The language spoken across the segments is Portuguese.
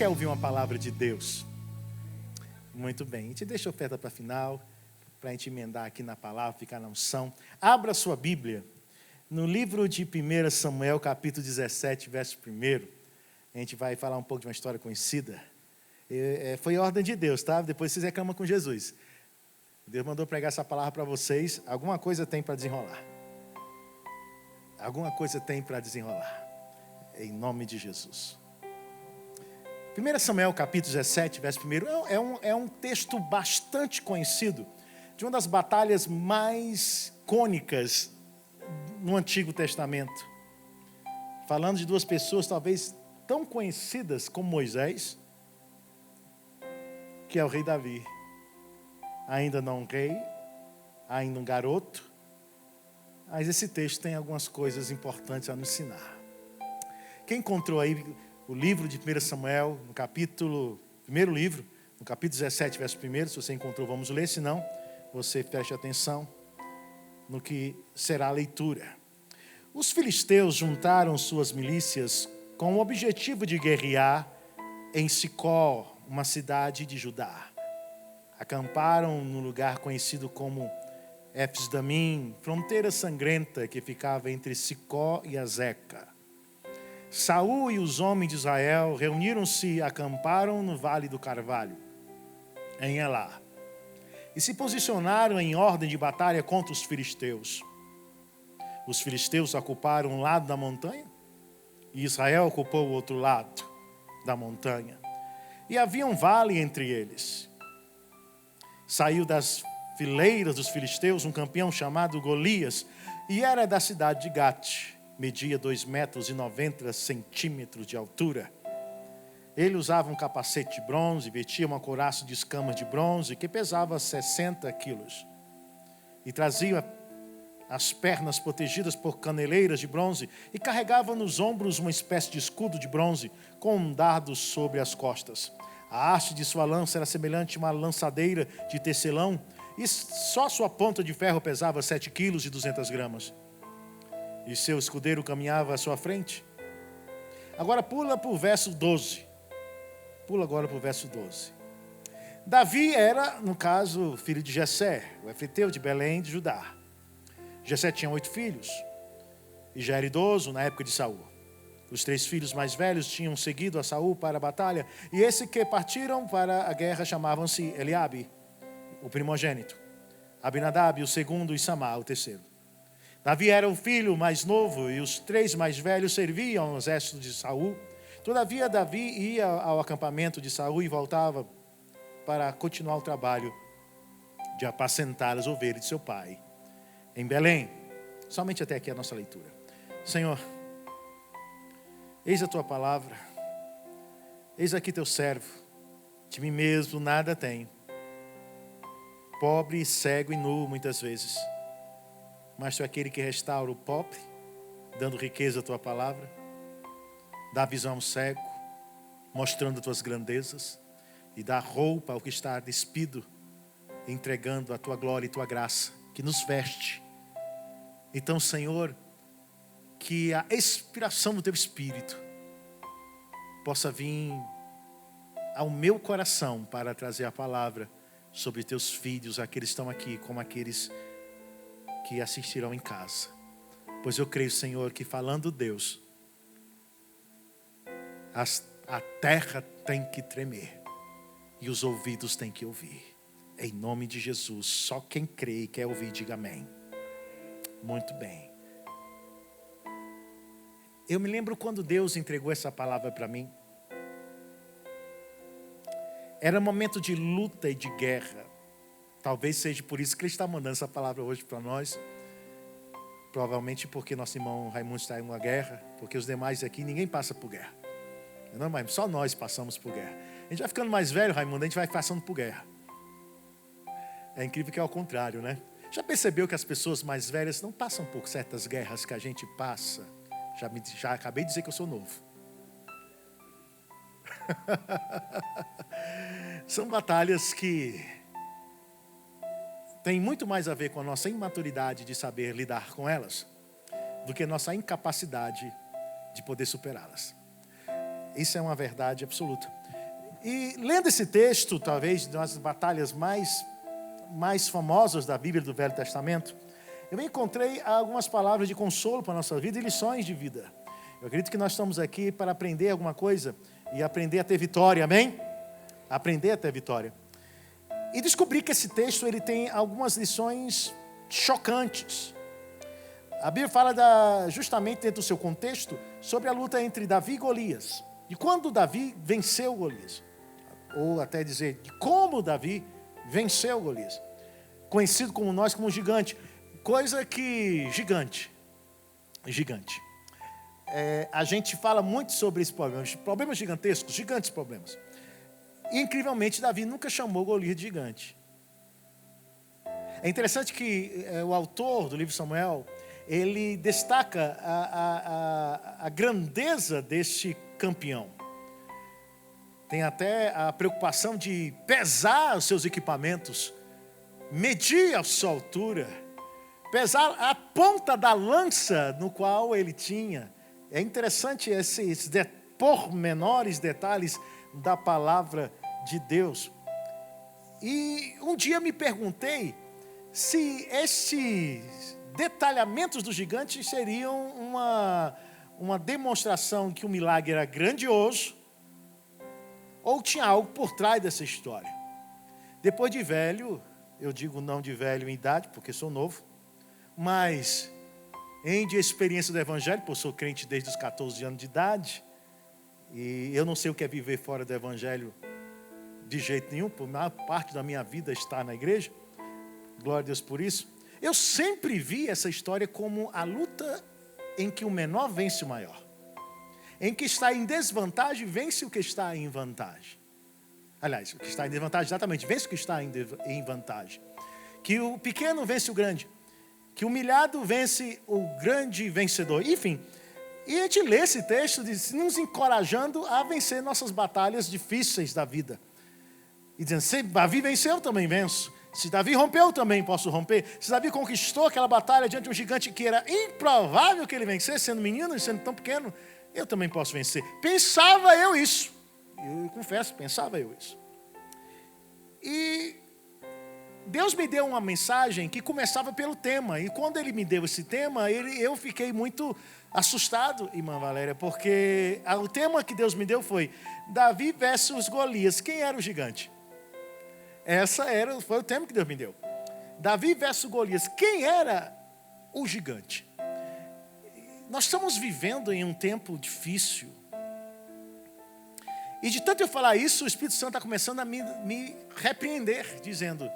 quer ouvir uma palavra de Deus? Muito bem. A gente deixa a oferta para final, para a gente emendar aqui na palavra, ficar na unção. Abra sua Bíblia no livro de 1 Samuel, capítulo 17, verso 1. A gente vai falar um pouco de uma história conhecida. Foi ordem de Deus, tá? Depois vocês reclamam com Jesus. Deus mandou pregar essa palavra para vocês. Alguma coisa tem para desenrolar. Alguma coisa tem para desenrolar. Em nome de Jesus. 1 Samuel capítulo 17, verso 1, é um texto bastante conhecido, de uma das batalhas mais icônicas no Antigo Testamento. Falando de duas pessoas talvez tão conhecidas como Moisés, que é o rei Davi. Ainda não um rei, ainda um garoto, mas esse texto tem algumas coisas importantes a nos ensinar. Quem encontrou aí o livro de 1 Samuel, primeiro livro, no capítulo 17, verso 1, se você encontrou, vamos ler, se não, você preste atenção no que será a leitura. Os filisteus juntaram suas milícias com o objetivo de guerrear em Sicó, uma cidade de Judá. Acamparam no lugar conhecido como Efes-Damim, fronteira sangrenta que ficava entre Sicó e Azeca. Saul e os homens de Israel reuniram-se e acamparam no Vale do Carvalho, em Elá, e se posicionaram em ordem de batalha contra os filisteus. Os filisteus ocuparam um lado da montanha e Israel ocupou o outro lado da montanha. E havia um vale entre eles. Saiu das fileiras dos filisteus um campeão chamado Golias, e era da cidade de Gate. Media 2,90 metros de altura. Ele usava um capacete de bronze, vestia uma couraça de escamas de bronze, que pesava 60 quilos. E trazia as pernas protegidas por caneleiras de bronze, e carregava nos ombros uma espécie de escudo de bronze, com um dardo sobre as costas. A haste de sua lança era semelhante a uma lançadeira de tecelão, e só sua ponta de ferro pesava 7 quilos e 200 gramas. E seu escudeiro caminhava à sua frente. Agora pula para o verso 12. Pula agora para o verso 12. Davi era, no caso, filho de Jessé, o efeteu de Belém de Judá. Jessé tinha 8 filhos e já era idoso na época de Saul. Os 3 filhos mais velhos tinham seguido a Saul para a batalha, e esses que partiram para a guerra chamavam-se Eliabe, o primogênito, Abinadab, o segundo, e Samá, o terceiro. Davi era o filho mais novo e os 3 mais velhos serviam ao exército de Saul. Todavia, Davi ia ao acampamento de Saul e voltava para continuar o trabalho de apacentar as ovelhas de seu pai em Belém. Somente até aqui a nossa leitura. Senhor, eis a tua palavra, eis aqui teu servo, de mim mesmo nada tenho, pobre, cego e nu muitas vezes. Mas tu é aquele que restaura o pobre, dando riqueza à tua palavra, dá visão ao cego, mostrando as tuas grandezas, e dá roupa ao que está despido, entregando a tua glória e tua graça, que nos veste. Então, Senhor, que a inspiração do teu Espírito possa vir ao meu coração para trazer a palavra sobre teus filhos, aqueles que estão aqui, como aqueles que assistirão em casa. Pois eu creio, Senhor, que falando Deus, a terra tem que tremer e os ouvidos têm que ouvir. Em nome de Jesus, só quem crê e quer ouvir, diga amém. Muito bem. Eu me lembro quando Deus entregou essa palavra para mim. Era um momento de luta e de guerra. Talvez seja por isso que Ele está mandando essa palavra hoje para nós. Provavelmente porque nosso irmão Raimundo está em uma guerra. Porque os demais aqui, ninguém passa por guerra. Não, mas só nós passamos por guerra. A gente vai ficando mais velho, Raimundo, a gente vai passando por guerra. É incrível que é ao contrário, né? Já percebeu que as pessoas mais velhas não passam por certas guerras que a gente passa? Já acabei de dizer que eu sou novo. São batalhas que têm muito mais a ver com a nossa imaturidade de saber lidar com elas do que a nossa incapacidade de poder superá-las. Isso é uma verdade absoluta. E lendo esse texto, talvez, das batalhas mais famosas da Bíblia do Velho Testamento, eu encontrei algumas palavras de consolo para a nossa vida e lições de vida. Eu acredito que nós estamos aqui para aprender alguma coisa e aprender a ter vitória, amém? Aprender a ter vitória. E descobri que esse texto ele tem algumas lições chocantes. A Bíblia fala justamente dentro do seu contexto sobre a luta entre Davi e Golias. De quando Davi venceu Golias. Ou até dizer, de como Davi venceu Golias. Conhecido como nós como gigante. Coisa que gigante. A gente fala muito sobre esse problema. Problemas gigantescos, gigantes problemas. E incrivelmente Davi nunca chamou Golias de gigante. É interessante que o autor do livro Samuel, ele destaca a grandeza deste campeão. Tem até a preocupação de pesar os seus equipamentos, medir a sua altura, pesar a ponta da lança no qual ele tinha. É interessante esses pormenores, detalhes da palavra de Deus. E um dia me perguntei se esses detalhamentos do gigante seriam uma demonstração que o milagre era grandioso ou tinha algo por trás dessa história. Depois de velho, eu digo não de velho em idade, porque sou novo, mas de experiência do evangelho, porque eu sou crente desde os 14 anos de idade, e eu não sei o que é viver fora do evangelho de jeito nenhum, por maior parte da minha vida está na igreja, glória a Deus por isso. Eu sempre vi essa história como a luta em que o menor vence o maior. Em que está em desvantagem, vence o que está em vantagem. Aliás, o que está em desvantagem, exatamente, vence o que está em vantagem. Que o pequeno vence o grande. Que o humilhado vence o grande vencedor. Enfim, e a gente lê esse texto nos encorajando a vencer nossas batalhas difíceis da vida. E dizendo, se Davi venceu, eu também venço. Se Davi rompeu, eu também posso romper. Se Davi conquistou aquela batalha diante de um gigante que era improvável que ele vencesse, sendo menino e sendo tão pequeno, eu também posso vencer. Pensava eu isso. Eu confesso, pensava eu isso. E Deus me deu uma mensagem que começava pelo tema. E quando Ele me deu esse tema, eu fiquei muito assustado, irmã Valéria, porque o tema que Deus me deu foi Davi versus Golias. Quem era o gigante? Foi o tema que Deus me deu. Davi versus Golias. Quem era o gigante? Nós estamos vivendo em um tempo difícil. E de tanto eu falar isso, o Espírito Santo está começando a me repreender, dizendo,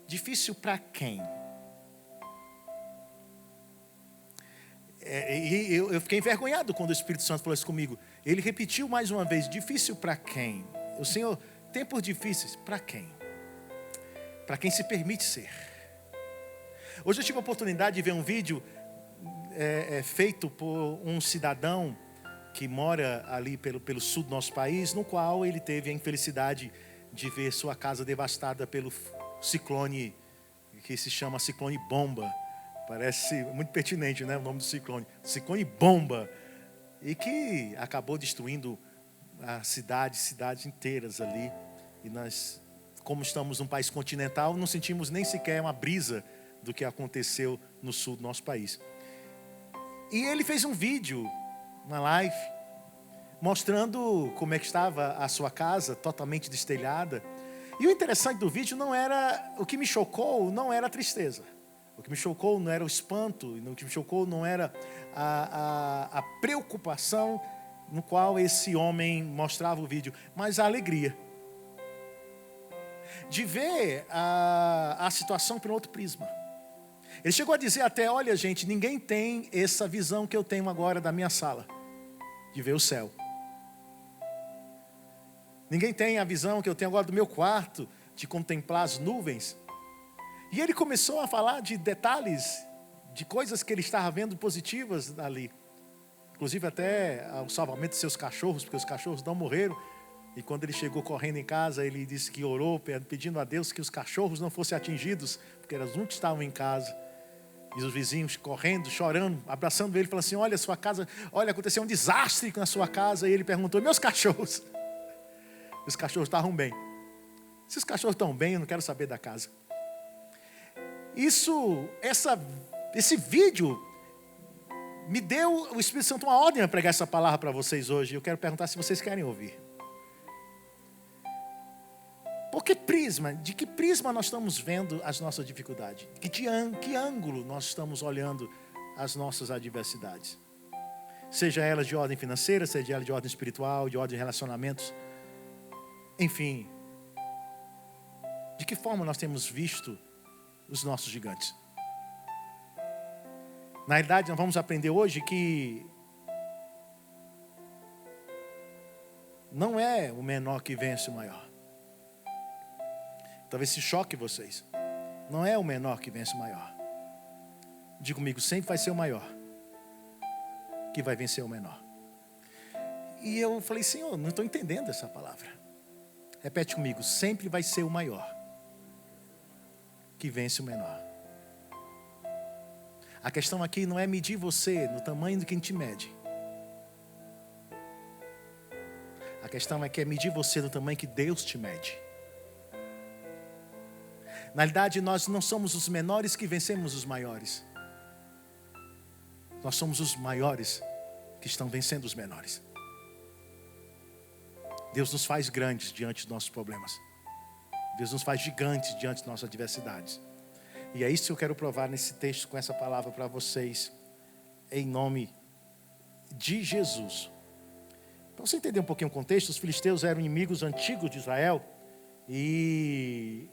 difícil para quem? E eu fiquei envergonhado quando o Espírito Santo falou isso comigo. Ele repetiu mais uma vez, difícil para quem? O Senhor, tempos difíceis, para quem? Para quem se permite ser. Hoje eu tive a oportunidade de ver um vídeo feito por um cidadão que mora ali pelo sul do nosso país, no qual ele teve a infelicidade de ver sua casa devastada pelo ciclone, que se chama ciclone bomba. Parece muito pertinente, né, o nome do ciclone. Ciclone bomba. E que acabou destruindo a cidades inteiras ali. E nós, como estamos num país continental, não sentimos nem sequer uma brisa do que aconteceu no sul do nosso país. E ele fez um vídeo, uma live, mostrando como é que estava a sua casa, totalmente destelhada. E o interessante do vídeo o que me chocou não era a tristeza. O que me chocou não era o espanto, o que me chocou não era a preocupação no qual esse homem mostrava o vídeo, mas a alegria. De ver a situação por um outro prisma. Ele chegou a dizer até, olha gente, ninguém tem essa visão que eu tenho agora da minha sala, de ver o céu. Ninguém tem a visão que eu tenho agora do meu quarto, de contemplar as nuvens. E ele começou a falar de detalhes, de coisas que ele estava vendo positivas ali. Inclusive até o salvamento dos seus cachorros, porque os cachorros não morreram. E quando ele chegou correndo em casa, ele disse que orou, pedindo a Deus que os cachorros não fossem atingidos, porque eram os únicos que estavam em casa. E os vizinhos correndo, chorando, abraçando ele, falando assim, olha, sua casa, olha, aconteceu um desastre na sua casa. E ele perguntou, meus cachorros? Os cachorros estavam bem. Se os cachorros estão bem, eu não quero saber da casa. Esse vídeo me deu, o Espírito Santo, uma ordem para pregar essa palavra para vocês hoje. Eu quero perguntar se vocês querem ouvir. Por que prisma? De que prisma nós estamos vendo as nossas dificuldades? Que ângulo nós estamos olhando as nossas adversidades? Seja elas de ordem financeira, seja elas de ordem espiritual, de ordem de relacionamentos. Enfim, de que forma nós temos visto os nossos gigantes? Na realidade, nós vamos aprender hoje que não é o menor que vence o maior. Talvez se choque vocês. Não é o menor que vence o maior. Diga comigo, sempre vai ser o maior que vai vencer o menor. E eu falei, Senhor, não estou entendendo essa palavra. Repete comigo, sempre vai ser o maior que vence o menor. A questão aqui não é medir você no tamanho do que te mede. A questão é medir você no tamanho que Deus te mede. Na realidade, nós não somos os menores que vencemos os maiores. Nós somos os maiores que estão vencendo os menores. Deus nos faz grandes diante dos nossos problemas. Deus nos faz gigantes diante das nossas adversidades. E é isso que eu quero provar nesse texto com essa palavra para vocês, em nome de Jesus. Para você entender um pouquinho o contexto, os filisteus eram inimigos antigos de Israel e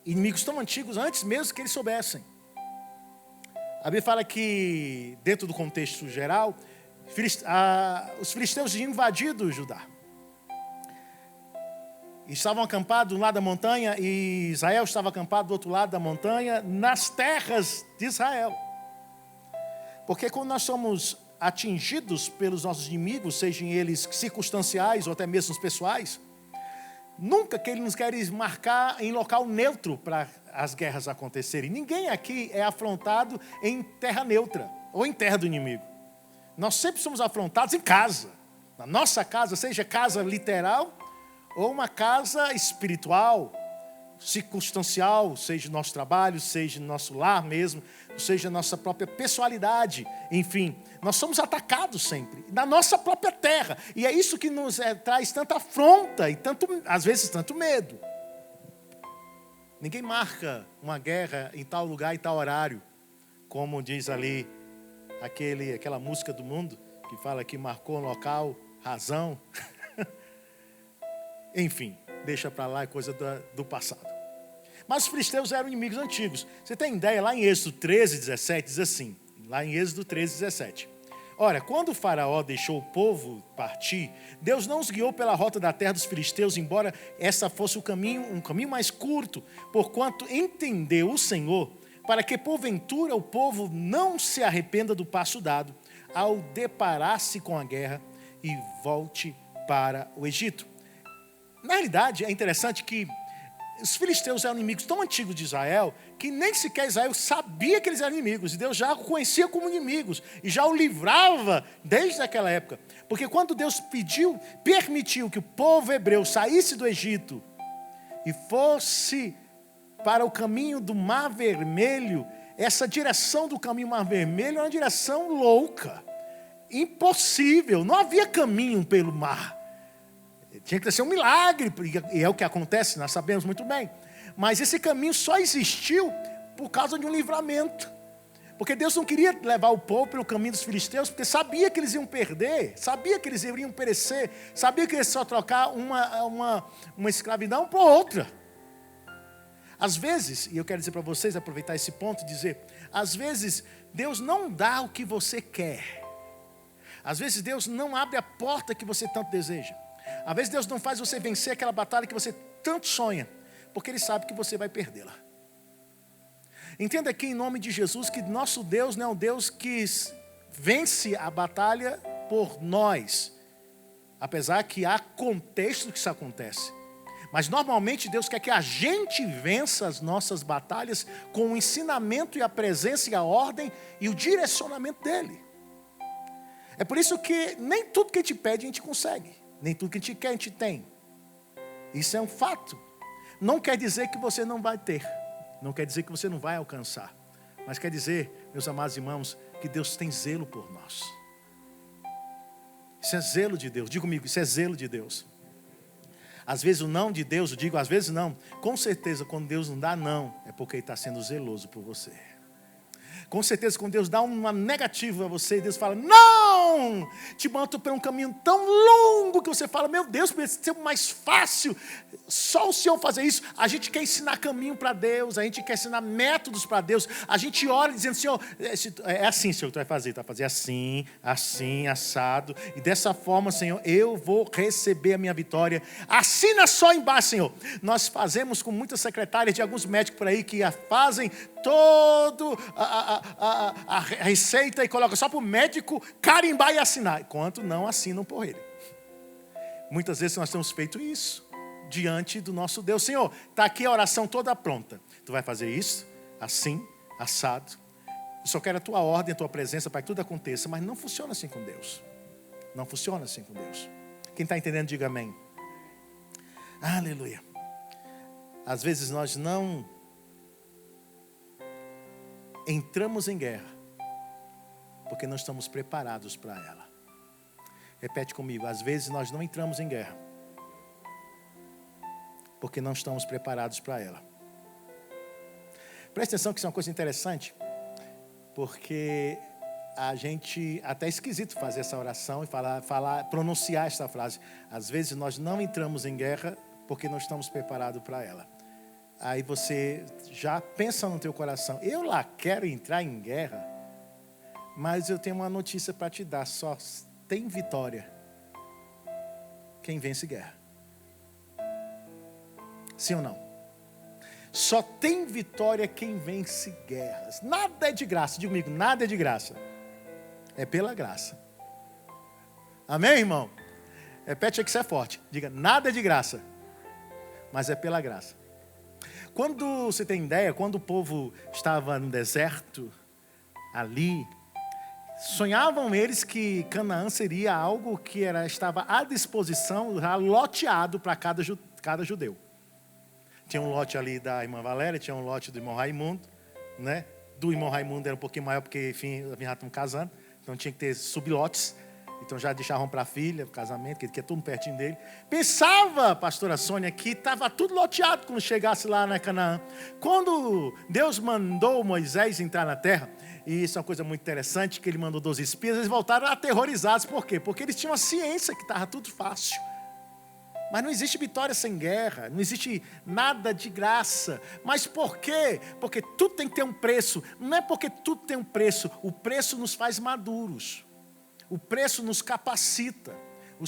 inimigos tão antigos antes mesmo que eles soubessem. A Bíblia fala que, dentro do contexto geral, os filisteus tinham invadido Judá. Estavam acampados de um lado da montanha e Israel estava acampado do outro lado da montanha, nas terras de Israel. Porque quando nós somos atingidos pelos nossos inimigos, sejam eles circunstanciais ou até mesmo pessoais, nunca que eles nos querem marcar em local neutro para as guerras acontecerem. Ninguém aqui é afrontado em terra neutra ou em terra do inimigo. Nós sempre somos afrontados em casa. Na nossa casa, seja casa literal ou uma casa espiritual, circunstancial, seja no nosso trabalho, seja no nosso lar mesmo, seja na nossa própria pessoalidade, enfim, nós somos atacados sempre, na nossa própria terra, e é isso que nos traz tanta afronta e às vezes tanto medo. Ninguém marca uma guerra em tal lugar e tal horário, como diz ali aquela música do mundo, que fala que marcou um local, razão. Enfim, deixa para lá, é coisa do passado. Mas os filisteus eram inimigos antigos. Você tem ideia, lá em Êxodo 13, 17, diz assim, lá em Êxodo 13, 17. Ora, quando o faraó deixou o povo partir, Deus não os guiou pela rota da terra dos filisteus, embora essa fosse um caminho mais curto, porquanto entendeu o Senhor, para que porventura o povo não se arrependa do passo dado, ao deparar-se com a guerra e volte para o Egito. Na realidade, é interessante que os filisteus eram inimigos tão antigos de Israel, que nem sequer Israel sabia que eles eram inimigos. E Deus já o conhecia como inimigos. E já o livrava desde aquela época. Porque quando Deus permitiu que o povo hebreu saísse do Egito e fosse para o caminho do Mar Vermelho, essa direção do caminho Mar Vermelho é uma direção louca, impossível. Não havia caminho pelo mar. Tinha que ser um milagre, e é o que acontece, nós sabemos muito bem. Mas esse caminho só existiu por causa de um livramento. Porque Deus não queria levar o povo pelo caminho dos filisteus, porque sabia que eles iam perder, sabia que eles iriam perecer, sabia que eles só trocar uma escravidão por outra. Às vezes, e eu quero dizer para vocês, aproveitar esse ponto e dizer, às vezes Deus não dá o que você quer. Às vezes Deus não abre a porta que você tanto deseja. Às vezes Deus não faz você vencer aquela batalha que você tanto sonha, porque Ele sabe que você vai perdê-la. Entenda aqui em nome de Jesus que nosso Deus não é um Deus que vence a batalha por nós, apesar que há contexto que isso acontece. Mas normalmente Deus quer que a gente vença as nossas batalhas com o ensinamento e a presença e a ordem e o direcionamento dEle. É por isso que nem tudo que a gente pede a gente consegue. Nem tudo que a gente quer, a gente tem. Isso é um fato. Não quer dizer que você não vai ter. Não quer dizer que você não vai alcançar. Mas quer dizer, meus amados irmãos, que Deus tem zelo por nós. Isso é zelo de Deus. Diga comigo, isso é zelo de Deus. Às vezes o não de Deus, eu digo às vezes não. Com certeza, quando Deus não dá não, é porque Ele está sendo zeloso por você. Com certeza, quando Deus dá uma negativa a você, e Deus fala, não! Te manda por um caminho tão longo que você fala, meu Deus, precisa ser mais fácil. Só o Senhor fazer isso. A gente quer ensinar caminho para Deus, a gente quer ensinar métodos para Deus. A gente ora dizendo, Senhor, é assim, Senhor, que tu vai fazer assim, assim, assado. E dessa forma, Senhor, eu vou receber a minha vitória. Assina só embaixo, Senhor. Nós fazemos com muitas secretárias de alguns médicos por aí que fazem todo a receita e coloca só para o médico carimbar e assinar, enquanto não assinam por ele. Muitas vezes nós temos feito isso diante do nosso Deus. Senhor, está aqui a oração toda pronta. Tu vai fazer isso, assim, assado. Eu só quero a tua ordem, a tua presença para que tudo aconteça, mas não funciona assim com Deus. Não funciona assim com Deus. Quem está entendendo, diga amém. Aleluia. Às vezes nós não entramos em guerra porque não estamos preparados para ela. Repete comigo, às vezes nós não entramos em guerra porque não estamos preparados para ela. Presta atenção que isso é uma coisa interessante, porque a gente, até é esquisito fazer essa oração e pronunciar essa frase. Às vezes nós não entramos em guerra porque não estamos preparados para ela. Aí você já pensa no teu coração, eu lá quero entrar em guerra, mas eu tenho uma notícia para te dar, só tem vitória quem vence guerra. Sim ou não? Só tem vitória quem vence guerras. Nada é de graça, diga comigo, nada é de graça. É pela graça. Amém, irmão? Repete aí que isso é forte. Diga, nada é de graça, mas é pela graça. Quando você tem ideia, quando o povo estava no deserto, ali, sonhavam eles que Canaã seria algo que estava à disposição, loteado para cada judeu. Tinha um lote ali da irmã Valéria, tinha um lote do irmão Raimundo, né? Do irmão Raimundo era um pouquinho maior, porque, enfim, já estão casando, então tinha que ter sublotes. Então já deixavam para a filha, o casamento, que é tudo pertinho dele. Pensava, pastora Sônia, que estava tudo loteado quando chegasse lá na Canaã. Quando Deus mandou Moisés entrar na terra, e isso é uma coisa muito interessante, que ele mandou 12 espias, eles voltaram aterrorizados. Por quê? Porque eles tinham a ciência que estava tudo fácil. Mas não existe vitória sem guerra, não existe nada de graça. Mas por quê? Porque tudo tem que ter um preço. Não é porque tudo tem um preço, o preço nos faz maduros. O preço nos capacita. O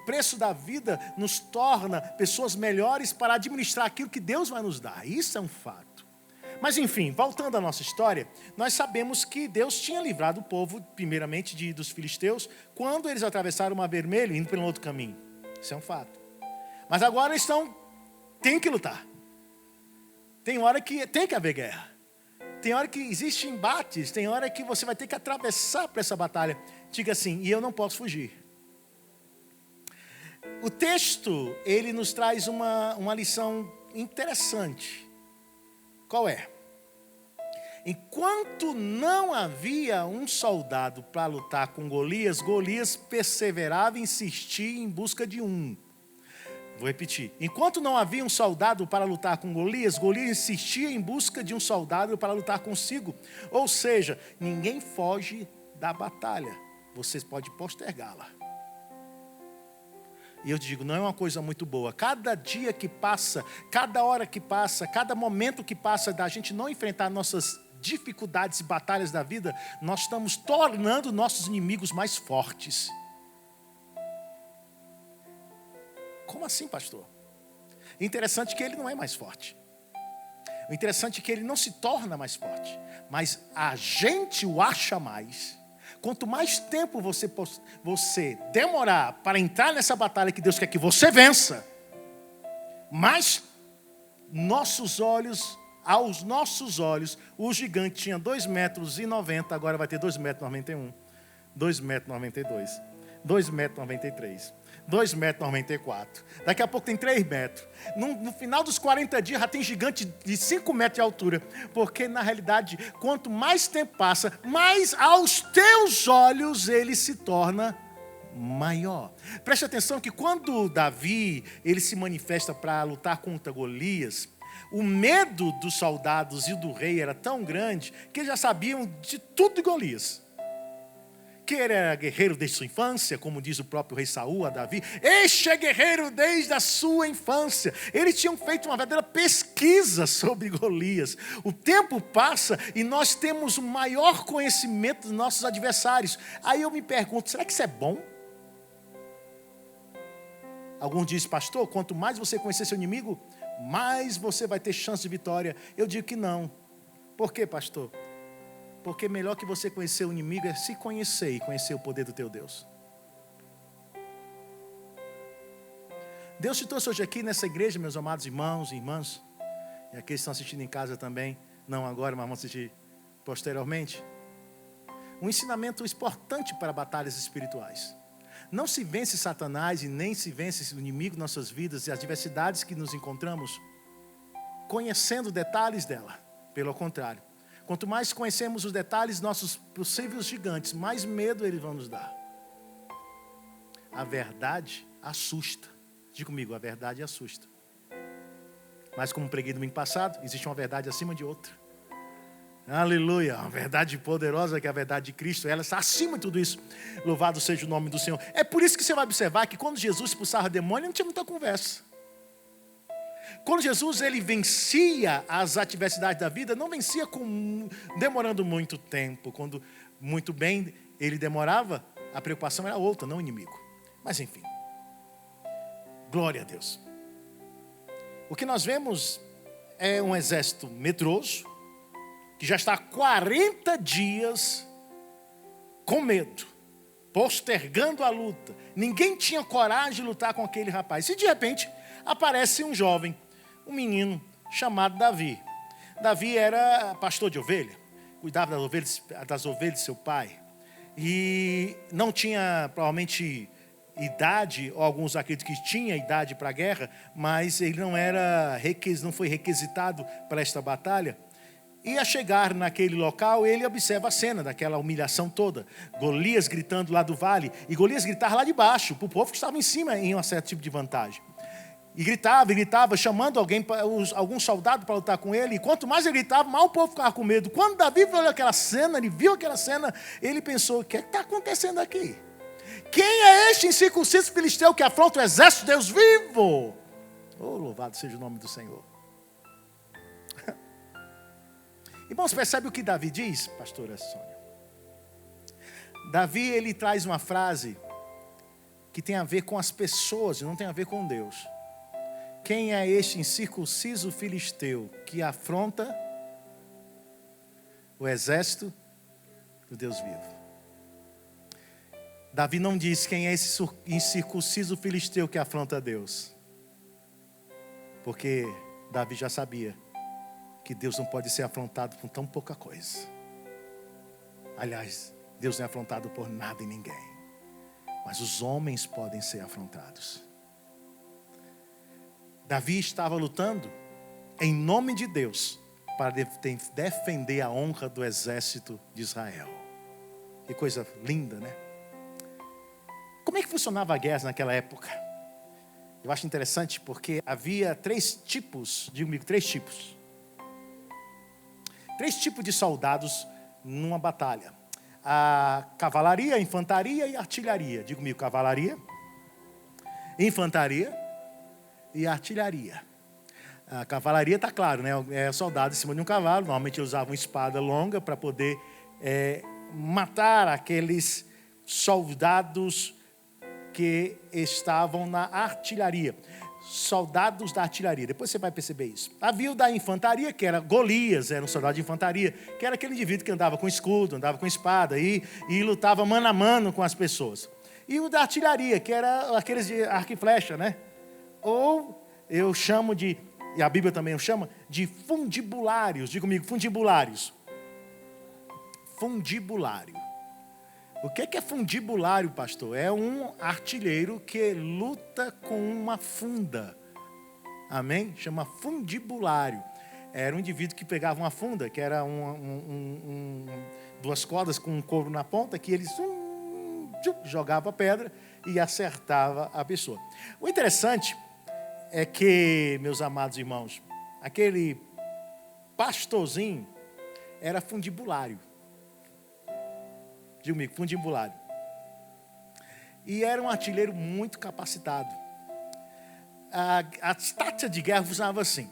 preço da vida nos torna pessoas melhores para administrar aquilo que Deus vai nos dar. Isso é um fato. Mas enfim, voltando à nossa história, nós sabemos que Deus tinha livrado o povo, primeiramente dos filisteus, quando eles atravessaram o Mar Vermelho, indo pelo outro caminho. Isso é um fato. Mas agora tem que lutar. Tem hora que tem que haver guerra. Tem hora que existem embates, tem hora que você vai ter que atravessar para essa batalha. Diga assim, e eu não posso fugir. O texto, ele nos traz uma lição interessante. Qual é? Enquanto não havia um soldado para lutar com Golias, Golias perseverava e insistia em busca de um. Vou repetir. Enquanto não havia um soldado para lutar com Golias, Golias insistia em busca de um soldado para lutar consigo. Ou seja, ninguém foge da batalha. Você pode postergá-la. E eu te digo, não é uma coisa muito boa. Cada dia que passa, cada hora que passa, cada momento que passa da gente não enfrentar nossas dificuldades e batalhas da vida, nós estamos tornando nossos inimigos mais fortes. Como assim, pastor? Interessante que ele não é mais forte. O interessante é que ele não se torna mais forte, mas a gente o acha mais. Quanto mais tempo você demorar para entrar nessa batalha que Deus quer que você vença, mais aos nossos olhos, o gigante tinha 2,90 metros, agora vai ter 2,91 metros, 2,92 metros, 2,93 metros, 2 metros, normalmente tem 4. Daqui a pouco tem 3 metros. No final dos 40 dias já tem gigante de 5 metros de altura. Porque, na realidade, quanto mais tempo passa, mais aos teus olhos ele se torna maior. Preste atenção que quando Davi ele se manifesta para lutar contra Golias, o medo dos soldados e do rei era tão grande que eles já sabiam de tudo de Golias. Que ele era guerreiro desde sua infância, como diz o próprio rei Saul a Davi. Este é guerreiro desde a sua infância. Eles tinham feito uma verdadeira pesquisa sobre Golias. O tempo passa e nós temos o maior conhecimento dos nossos adversários. Aí eu me pergunto, será que isso é bom? Alguns dizem, pastor, quanto mais você conhecer seu inimigo, mais você vai ter chance de vitória. Eu digo que não. Por quê, pastor? Porque melhor que você conhecer o inimigo é se conhecer e conhecer o poder do teu Deus. Deus te trouxe hoje aqui nessa igreja, meus amados irmãos e irmãs, e aqueles que estão assistindo em casa também, não agora, mas vão assistir posteriormente. Um ensinamento importante para batalhas espirituais. Não se vence Satanás e nem se vence o inimigo em nossas vidas e as diversidades que nos encontramos conhecendo detalhes dela. Pelo contrário. Quanto mais conhecemos os detalhes, nossos possíveis gigantes, mais medo eles vão nos dar. A verdade assusta. Diga comigo, a verdade assusta. Mas como preguei domingo passado, existe uma verdade acima de outra. Aleluia, uma verdade poderosa que é a verdade de Cristo. Ela está acima de tudo isso. Louvado seja o nome do Senhor. É por isso que você vai observar que quando Jesus expulsava demônio, não tinha muita conversa. Quando Jesus ele vencia as adversidades da vida, não vencia demorando muito tempo. Quando muito bem ele demorava, a preocupação era outra, não o inimigo. Mas enfim, glória a Deus. O que nós vemos é um exército medroso, que já está há 40 dias com medo, postergando a luta. Ninguém tinha coragem de lutar com aquele rapaz. E de repente aparece um jovem, um menino chamado Davi. Davi era pastor de ovelha, cuidava das ovelhas de seu pai. E não tinha provavelmente idade, ou alguns acreditam que tinha idade para a guerra, mas ele não foi requisitado para esta batalha. E a chegar naquele local, ele observa a cena daquela humilhação toda. Golias gritando lá do vale, e Golias gritava lá de baixo, para o povo que estava em cima, em um certo tipo de vantagem. E gritava, chamando algum soldado para lutar com ele. E quanto mais ele gritava, mais o povo ficava com medo. Quando Davi viu aquela cena, ele pensou, o que está acontecendo aqui? Quem é este incircunciso filisteu que afronta o exército de Deus vivo? Oh, louvado seja o nome do Senhor. Irmãos, percebe o que Davi diz, pastora Sônia? Davi, ele traz uma frase que tem a ver com as pessoas, não tem a ver com Deus. Quem é este incircunciso filisteu que afronta o exército do Deus vivo? Davi não diz quem é esse incircunciso filisteu que afronta Deus. Porque Davi já sabia que Deus não pode ser afrontado por tão pouca coisa. Aliás, Deus não é afrontado por nada e ninguém. Mas os homens podem ser afrontados. Davi estava lutando em nome de Deus para defender a honra do exército de Israel. Que coisa linda, né? Como é que funcionava a guerra naquela época? Eu acho interessante porque havia três tipos de soldados numa batalha. A cavalaria, a infantaria e a artilharia. Diga comigo, cavalaria, infantaria e artilharia. A cavalaria está claro, né? É soldado em cima de um cavalo. Normalmente eles usavam espada longa para poder matar aqueles soldados que estavam na artilharia. Soldados da artilharia. Depois você vai perceber isso. Havia o da infantaria, que era Golias, era um soldado de infantaria, que era aquele indivíduo que andava com escudo, andava com espada e lutava mano a mano com as pessoas. E o da artilharia, que era aqueles de arco e flecha, né? Ou eu chamo de, e a Bíblia também chama, de fundibulários. Diga comigo, fundibulários. Fundibulário. O que é fundibulário, pastor? É um artilheiro que luta com uma funda. Amém? Chama fundibulário. Era um indivíduo que pegava uma funda, que era duas cordas com um couro na ponta, que ele jogava a pedra e acertava a pessoa. O interessante é que, meus amados irmãos, aquele pastorzinho era fundibulário. Diga comigo, fundibulário. E era um artilheiro muito capacitado. As táticas de guerra funcionavam assim.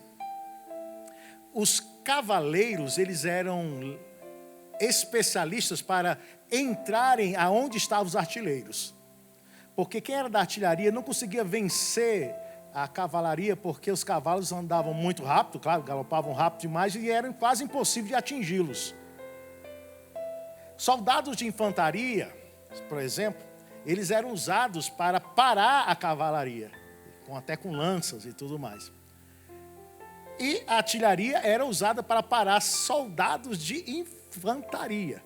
Os cavaleiros, eles eram especialistas para entrarem aonde estavam os artilheiros. Porque quem era da artilharia não conseguia vencer a cavalaria, porque os cavalos andavam muito rápido, claro, galopavam rápido demais e era quase impossível de atingi-los. Soldados de infantaria, por exemplo, eles eram usados para parar a cavalaria, até com lanças e tudo mais. E a artilharia era usada para parar soldados de infantaria.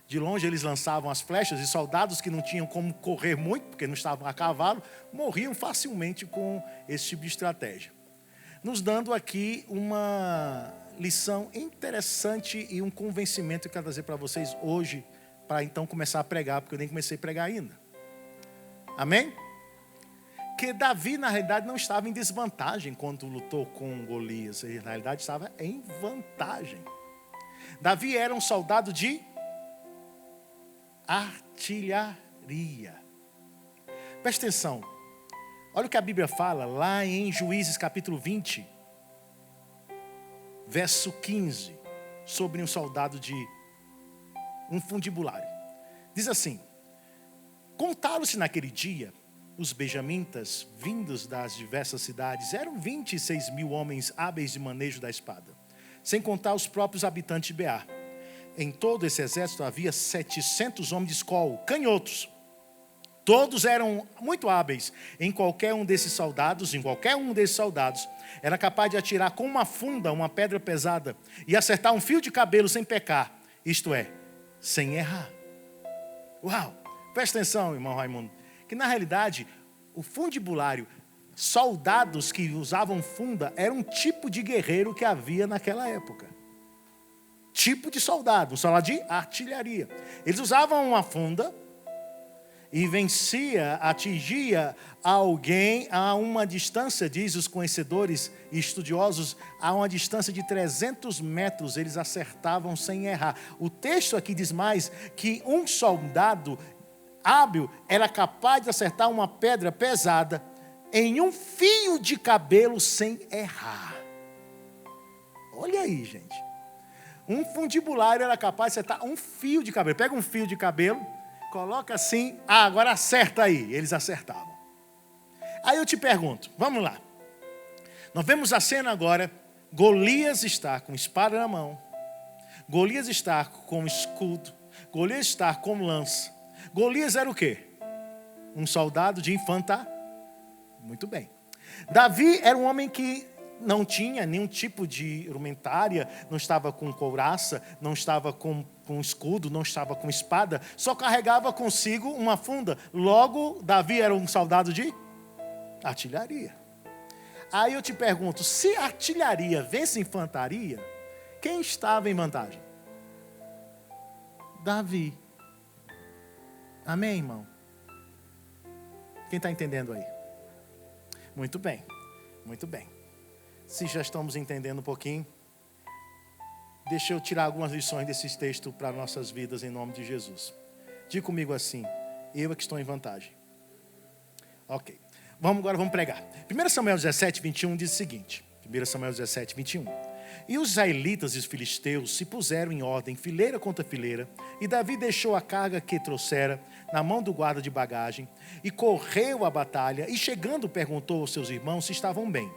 De longe eles lançavam as flechas e soldados que não tinham como correr muito, porque não estavam a cavalo, morriam facilmente com esse tipo de estratégia. Nos dando aqui uma lição interessante e um convencimento que eu quero trazer para vocês hoje, para então começar a pregar, porque eu nem comecei a pregar ainda. Amém? Que Davi, na realidade, não estava em desvantagem quando lutou com Golias. Ele, na realidade, estava em vantagem. Davi era um soldado de artilharia. Presta atenção. Olha o que a Bíblia fala lá em Juízes capítulo 20, verso 15, sobre um soldado de um fundibulário. Diz assim: contaram-se naquele dia os benjamitas, vindos das diversas cidades, eram 26 mil homens hábeis de manejo da espada, sem contar os próprios habitantes de Beá. Em todo esse exército havia 700 homens de escol, canhotos. Todos eram muito hábeis. Em qualquer um desses soldados, era capaz de atirar com uma funda, uma pedra pesada, e acertar um fio de cabelo sem pecar, isto é, sem errar. Uau! Presta atenção, irmão Raimundo, que na realidade, o fundibulário, soldados que usavam funda, era um tipo de guerreiro que havia naquela época. Tipo de soldado, um soldado de artilharia. Eles usavam uma funda e atingia alguém a uma distância, diz os conhecedores e estudiosos, a uma distância de 300 metros, eles acertavam sem errar. O texto aqui diz mais que um soldado hábil era capaz de acertar uma pedra pesada em um fio de cabelo sem errar. Olha aí, gente. Um fundibulário era capaz de acertar um fio de cabelo. Pega um fio de cabelo, coloca assim, agora acerta aí. Eles acertavam. Aí eu te pergunto, vamos lá. Nós vemos a cena agora, Golias está com espada na mão, Golias está com escudo, Golias está com lança. Golias era o quê? Um soldado de infantaria. Muito bem. Davi era um homem que não tinha nenhum tipo de indumentária, não estava com couraça, não estava com escudo, não estava com espada, só carregava consigo uma funda. Logo, Davi era um soldado de artilharia. Aí eu te pergunto, se a artilharia vence a infantaria, quem estava em vantagem? Davi. Amém, irmão? Quem está entendendo aí? Muito bem, muito bem. Se já estamos entendendo um pouquinho, deixa eu tirar algumas lições desses textos para nossas vidas em nome de Jesus. Diga comigo assim, eu é que estou em vantagem. Ok, agora vamos pregar. 1 Samuel 17, 21 diz o seguinte, 1 Samuel 17, 21. E os israelitas e os filisteus se puseram em ordem, fileira contra fileira, e Davi deixou a carga que trouxera na mão do guarda de bagagem, e correu à batalha, e chegando perguntou aos seus irmãos se estavam bem.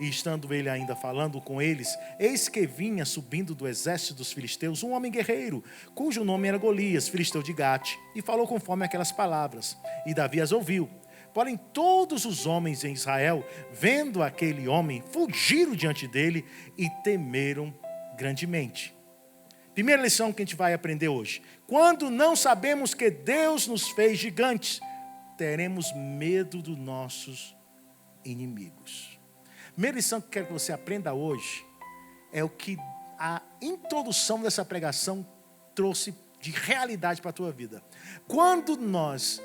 E estando ele ainda falando com eles, eis que vinha subindo do exército dos filisteus um homem guerreiro, cujo nome era Golias, filisteu de Gate, e falou conforme aquelas palavras, e Davi as ouviu. Porém, todos os homens em Israel, vendo aquele homem, fugiram diante dele e temeram grandemente. Primeira lição que a gente vai aprender hoje. Quando não sabemos que Deus nos fez gigantes, teremos medo dos nossos inimigos. Primeira lição que eu quero que você aprenda hoje é o que a introdução dessa pregação trouxe de realidade para a tua vida. Quando nós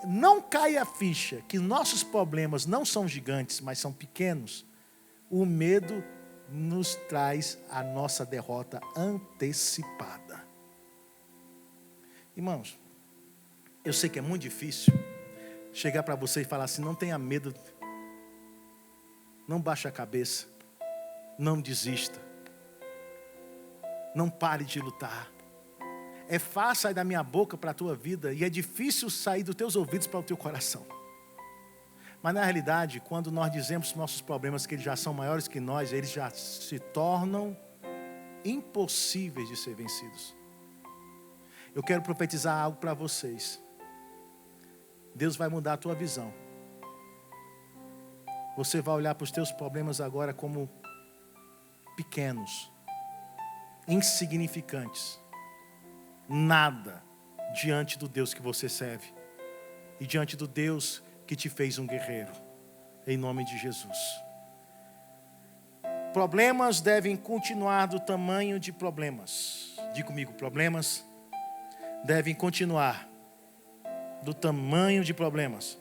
não cai a ficha que nossos problemas não são gigantes, mas são pequenos, o medo nos traz a nossa derrota antecipada. Irmãos, eu sei que é muito difícil chegar para você e falar assim: não tenha medo, não baixe a cabeça, não desista, não pare de lutar. É fácil sair da minha boca para a tua vida e é difícil sair dos teus ouvidos para o teu coração. Mas na realidade, quando nós dizemos nossos problemas que eles já são maiores que nós, eles já se tornam impossíveis de ser vencidos. Eu quero profetizar algo para vocês. Deus vai mudar a tua visão. Você vai olhar para os teus problemas agora como pequenos, insignificantes. Nada diante do Deus que você serve e diante do Deus que te fez um guerreiro, em nome de Jesus. Problemas devem continuar do tamanho de problemas. Diga comigo, problemas devem continuar do tamanho de problemas.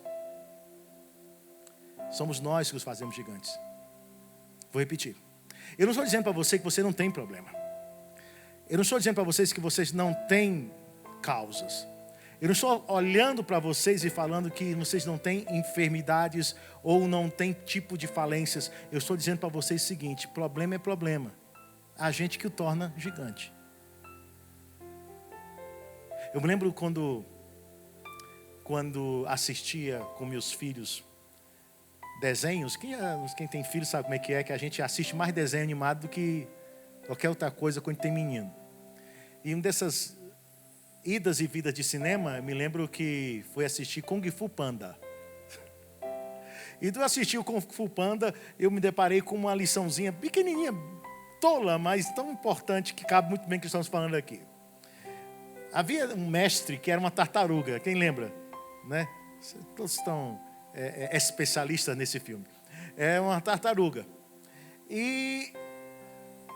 Somos nós que os fazemos gigantes. Vou repetir. Eu não estou dizendo para você que você não tem problema. Eu não estou dizendo para vocês que vocês não têm causas. Eu não estou olhando para vocês e falando que vocês não têm enfermidades ou não têm tipo de falências. Eu estou dizendo para vocês o seguinte: problema é problema. A gente que o torna gigante. Eu me lembro quando assistia com meus filhos desenhos. Quem tem filho sabe como é que a gente assiste mais desenho animado do que qualquer outra coisa quando tem menino. E uma dessas idas e vidas de cinema, me lembro que foi assistir Kung Fu Panda. E do assistir o Kung Fu Panda, eu me deparei com uma liçãozinha pequenininha, tola, mas tão importante que cabe muito bem o que estamos falando aqui. Havia um mestre que era uma tartaruga, quem lembra? Né? Todos estão especialistas nesse filme. É uma tartaruga. E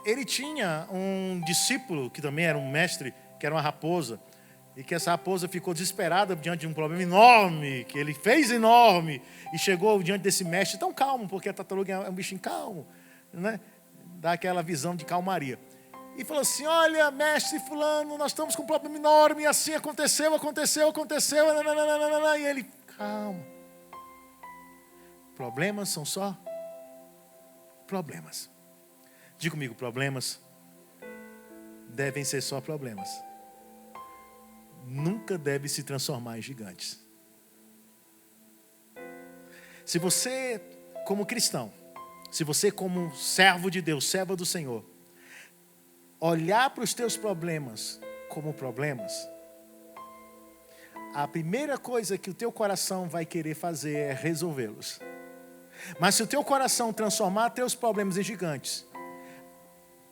ele tinha um discípulo, que também era um mestre, que era uma raposa, e que essa raposa ficou desesperada diante de um problema enorme, que ele fez enorme, e chegou diante desse mestre tão calmo, porque a tartaruga é um bichinho calmo, né? Dá aquela visão de calmaria. E falou assim: olha, mestre fulano, nós estamos com um problema enorme, e assim aconteceu, nananana. E ele, calma. Problemas são só problemas. Diga comigo, problemas devem ser só problemas. Nunca deve se transformar em gigantes. Se você, como cristão, se você como servo de Deus, serva do Senhor, olhar para os teus problemas como problemas, a primeira coisa que o teu coração vai querer fazer é resolvê-los. Mas se o teu coração transformar teus problemas em gigantes,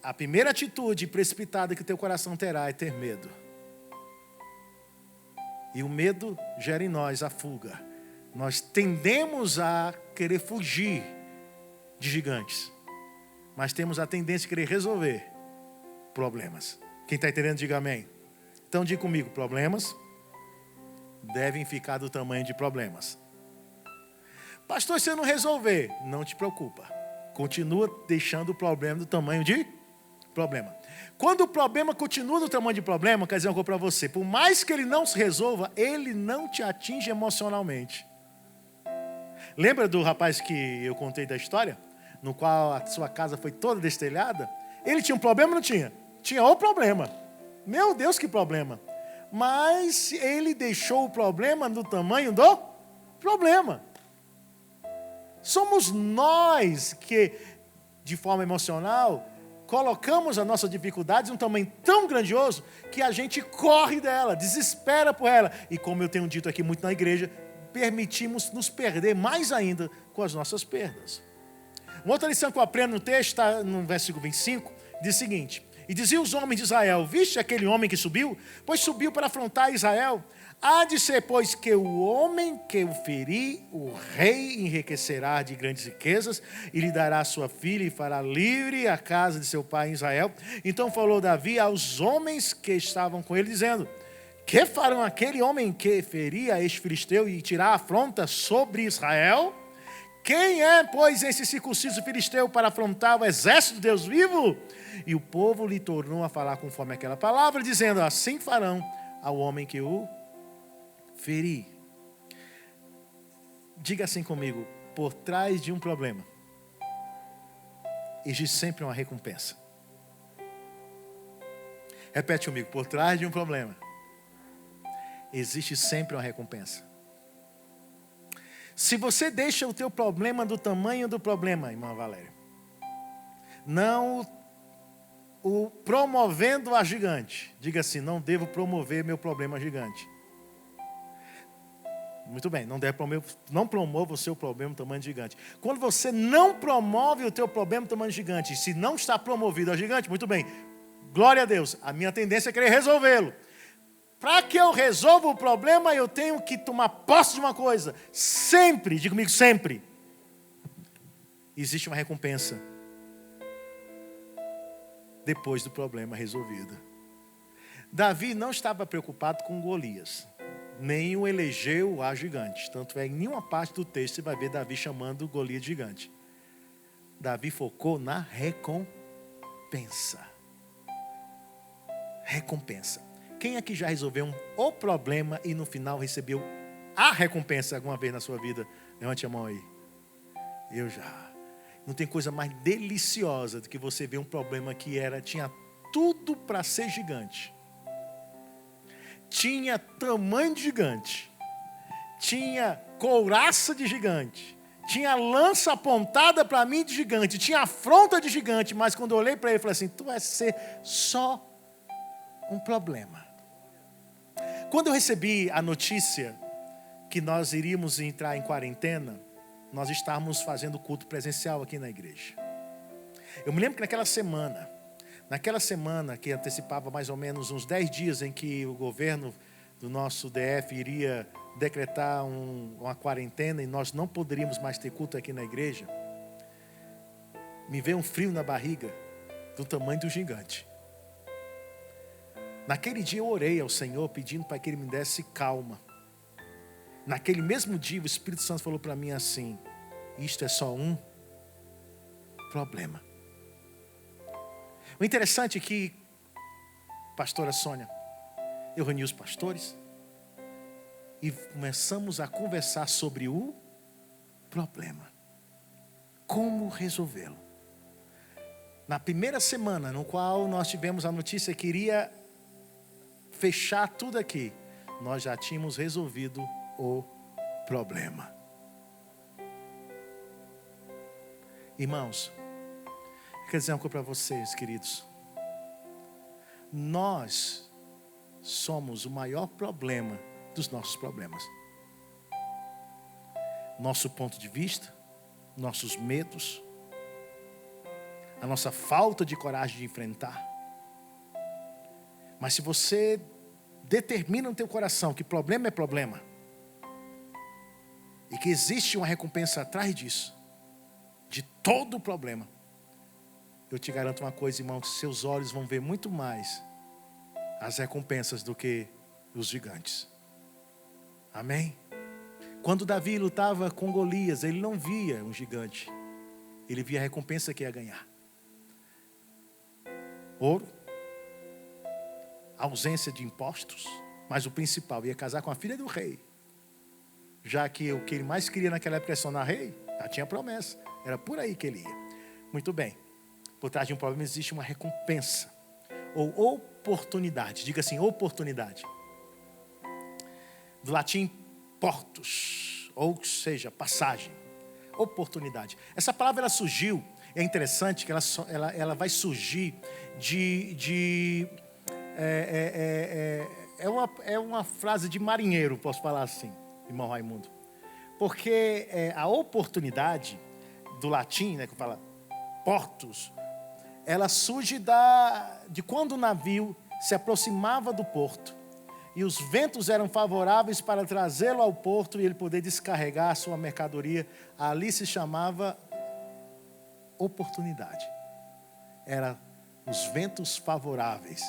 a primeira atitude precipitada que o teu coração terá é ter medo. E o medo gera em nós a fuga. Nós tendemos a querer fugir de gigantes, mas temos a tendência de querer resolver problemas. Quem está entendendo, diga amém. Então diga comigo, problemas devem ficar do tamanho de problemas. Pastor, se eu não resolver, não te preocupa. Continua deixando o problema do tamanho de problema. Quando o problema continua do tamanho de problema, quer dizer uma coisa para você: por mais que ele não se resolva, ele não te atinge emocionalmente. Lembra do rapaz que eu contei da história? No qual a sua casa foi toda destelhada? Ele tinha um problema ou não tinha? Tinha o problema. Meu Deus, que problema. Mas ele deixou o problema no tamanho do problema. Somos nós que, de forma emocional, colocamos as nossas dificuldades num tamanho tão grandioso que a gente corre dela, desespera por ela. E como eu tenho dito aqui muito na igreja, permitimos nos perder mais ainda com as nossas perdas. Uma outra lição que eu aprendo no texto, está no versículo 25, diz o seguinte: E diziam os homens de Israel: viste aquele homem que subiu? Pois subiu para afrontar Israel. Há de ser, pois, que o homem que o ferir, o rei enriquecerá de grandes riquezas, e lhe dará sua filha, e fará livre a casa de seu pai em Israel. Então falou Davi aos homens que estavam com ele, dizendo: que farão aquele homem que feria este filisteu e tirar a afronta sobre Israel? Quem é, pois, esse circunciso filisteu para afrontar o exército de Deus vivo? E o povo lhe tornou a falar conforme aquela palavra, dizendo: assim farão ao homem que o ferir. Diga assim comigo: por trás de um problema existe sempre uma recompensa. Repete comigo: por trás de um problema existe sempre uma recompensa. Se você deixa o teu problema do tamanho do problema, irmã Valéria, não o promovendo a gigante. Diga assim: não devo promover meu problema gigante. Muito bem, não promova o seu problema do tamanho gigante. Quando você não promove o teu problema do tamanho gigante, se não está promovido a gigante, muito bem, glória a Deus, a minha tendência é querer resolvê-lo. Para que eu resolva o problema, eu tenho que tomar posse de uma coisa. Sempre, diga comigo, sempre. Existe uma recompensa depois do problema resolvido. Davi não estava preocupado com Golias, nem o elegeu a gigante. Tanto é, em nenhuma parte do texto você vai ver Davi chamando Golias de gigante. Davi focou na recompensa. Recompensa. Quem aqui já resolveu o problema e no final recebeu a recompensa alguma vez na sua vida? Levante a mão aí. Eu já. Não tem coisa mais deliciosa do que você ver um problema que tinha tudo para ser gigante. Tinha tamanho de gigante. Tinha couraça de gigante. Tinha lança apontada para mim de gigante. Tinha afronta de gigante. Mas quando eu olhei para ele, eu falei assim: tu vai ser só um problema. Quando eu recebi a notícia que nós iríamos entrar em quarentena, nós estávamos fazendo culto presencial aqui na igreja. Eu me lembro que naquela semana que antecipava mais ou menos uns 10 dias em que o governo do nosso DF iria decretar uma quarentena e nós não poderíamos mais ter culto aqui na igreja, me veio um frio na barriga do tamanho do gigante. Naquele dia eu orei ao Senhor pedindo para que Ele me desse calma. Naquele mesmo dia o Espírito Santo falou para mim assim: isto é só um problema. O interessante é que, pastora Sônia, eu reuni os pastores e começamos a conversar sobre o problema. Como resolvê-lo. Na primeira semana, no qual nós tivemos a notícia que iria fechar tudo aqui, nós já tínhamos resolvido o problema. Irmãos, quero dizer uma coisa para vocês, queridos. Nós somos o maior problema dos nossos problemas. Nosso ponto de vista, nossos medos, a nossa falta de coragem de enfrentar. Mas se você determina no teu coração que problema é problema, e que existe uma recompensa atrás disso, de todo o problema, eu te garanto uma coisa, irmão, que seus olhos vão ver muito mais as recompensas do que os gigantes. Amém? Quando Davi lutava com Golias, ele não via um gigante, ele via a recompensa que ia ganhar. Ouro, ausência de impostos, mas o principal, ia casar com a filha do rei. Já que o que ele mais queria naquela época era se tornar rei, já tinha promessa, era por aí que ele ia. Muito bem, por trás de um problema existe uma recompensa, ou oportunidade, diga assim, oportunidade. Do latim, portus, ou seja, passagem, oportunidade. Essa palavra ela surgiu, é interessante que ela vai surgir é uma frase de marinheiro, posso falar assim, irmão Raimundo. Porque a oportunidade do latim, né, que fala portus, ela surge de quando o navio se aproximava do porto. E os ventos eram favoráveis para trazê-lo ao porto e ele poder descarregar a sua mercadoria. Ali se chamava oportunidade. Era os ventos favoráveis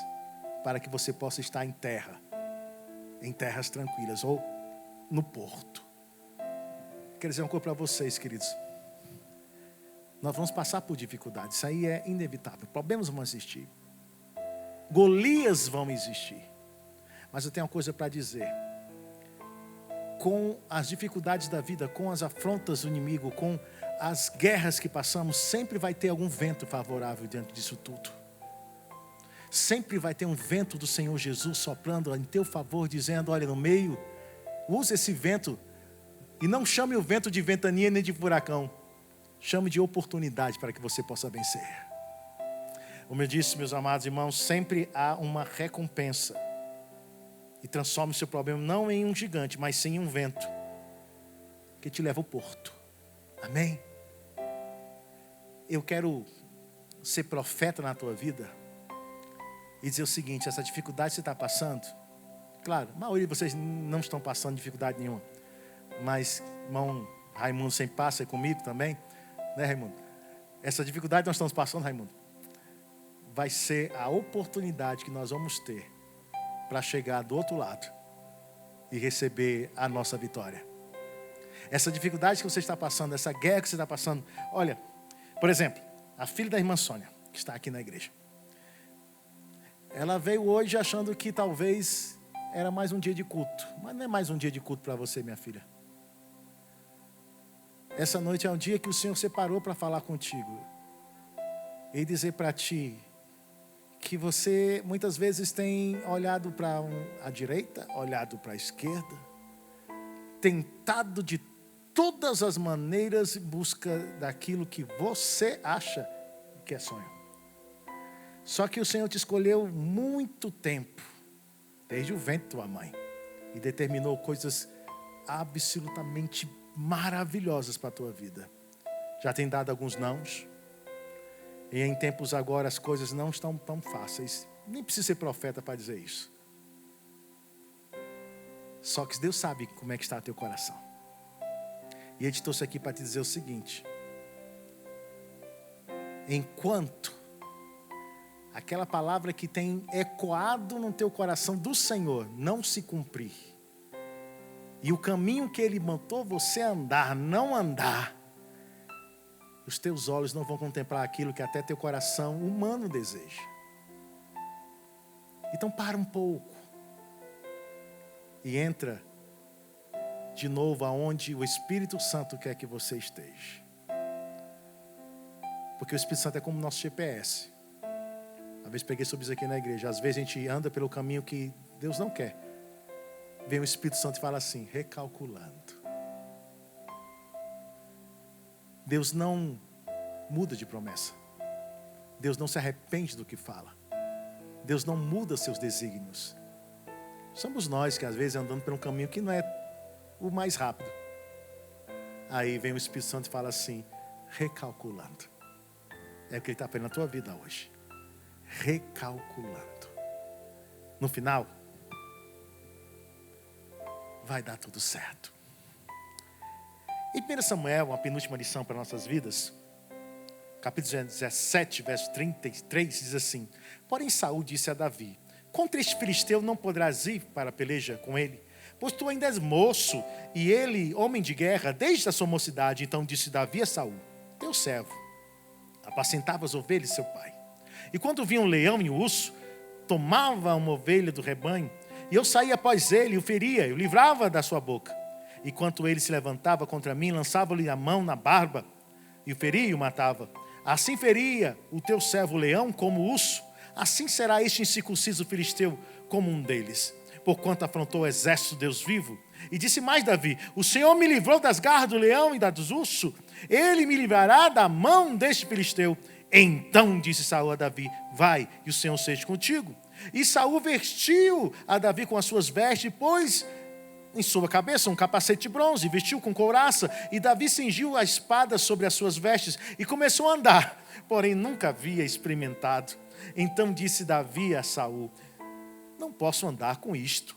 para que você possa estar em terras tranquilas ou no porto. Quero dizer uma coisa para vocês, queridos. Nós vamos passar por dificuldades, isso aí é inevitável. Problemas vão existir. Golias vão existir. Mas eu tenho uma coisa para dizer. Com as dificuldades da vida, com as afrontas do inimigo, com as guerras que passamos, sempre vai ter algum vento favorável diante disso tudo. Sempre vai ter um vento do Senhor Jesus soprando em teu favor, dizendo, olha, no meio, use esse vento e não chame o vento de ventania nem de furacão. Chame de oportunidade para que você possa vencer. Como eu disse, meus amados irmãos, sempre há uma recompensa. E transforme o seu problema não em um gigante, mas sim em um vento que te leva ao porto. Amém? Eu quero ser profeta na tua vida e dizer o seguinte, essa dificuldade que você está passando, claro, a maioria de vocês não estão passando dificuldade nenhuma, mas irmão Raimundo sempre passa comigo também, né, Raimundo? Essa dificuldade que nós estamos passando, Raimundo, vai ser a oportunidade que nós vamos ter para chegar do outro lado e receber a nossa vitória. Essa dificuldade que você está passando, essa guerra que você está passando, olha, por exemplo, a filha da irmã Sônia, que está aqui na igreja, ela veio hoje achando que talvez era mais um dia de culto, mas não é mais um dia de culto para você, minha filha. Essa noite é um dia que o Senhor separou para falar contigo e dizer para ti que você muitas vezes tem olhado para a direita, olhado para a esquerda, tentado de todas as maneiras em busca daquilo que você acha que é sonho. Só que o Senhor te escolheu muito tempo, desde o ventre da tua mãe, e determinou coisas absolutamente maravilhosas para a tua vida. Já tem dado alguns nãos. E em tempos agora as coisas não estão tão fáceis. Nem precisa ser profeta para dizer isso. Só que Deus sabe como é que está o teu coração. E Ele te trouxe aqui para te dizer o seguinte. Enquanto aquela palavra que tem ecoado no teu coração do Senhor não se cumprir, e o caminho que Ele mandou você andar, não andar, os teus olhos não vão contemplar aquilo que até teu coração humano deseja. Então para um pouco. E entra de novo aonde o Espírito Santo quer que você esteja. Porque o Espírito Santo é como o nosso GPS. Às vezes peguei sobre isso aqui na igreja. Às vezes a gente anda pelo caminho que Deus não quer. Vem o Espírito Santo e fala assim, recalculando. Deus não muda de promessa. Deus não se arrepende do que fala. Deus não muda seus desígnios. Somos nós que às vezes andando por um caminho que não é o mais rápido. Aí vem o Espírito Santo e fala assim, recalculando. É o que Ele está fazendo na tua vida hoje. Recalculando. No final, vai dar tudo certo. Em 1 Samuel, uma penúltima lição para nossas vidas, capítulo 17, verso 33, diz assim, porém Saul disse a Davi, contra este filisteu não poderás ir para a peleja com ele, pois tu ainda és moço, e ele, homem de guerra, desde a sua mocidade. Então disse Davi a Saul, teu servo, apacentava as ovelhas de seu pai. E quando vinha um leão e um urso, tomava uma ovelha do rebanho, e eu saía após ele, e o feria, eu livrava da sua boca. E quando ele se levantava contra mim, lançava-lhe a mão na barba, e o feria e o matava. Assim feria o teu servo leão como o urso, assim será este incircunciso filisteu como um deles. Porquanto afrontou o exército de Deus vivo. E disse mais Davi, o Senhor me livrou das garras do leão e das do urso, ele me livrará da mão deste filisteu. Então disse Saul a Davi, vai, e o Senhor seja contigo. E Saul vestiu a Davi com as suas vestes, pôs em sua cabeça um capacete de bronze, vestiu com couraça, e Davi cingiu a espada sobre as suas vestes e começou a andar, porém nunca havia experimentado. Então disse Davi a Saul: não posso andar com isto,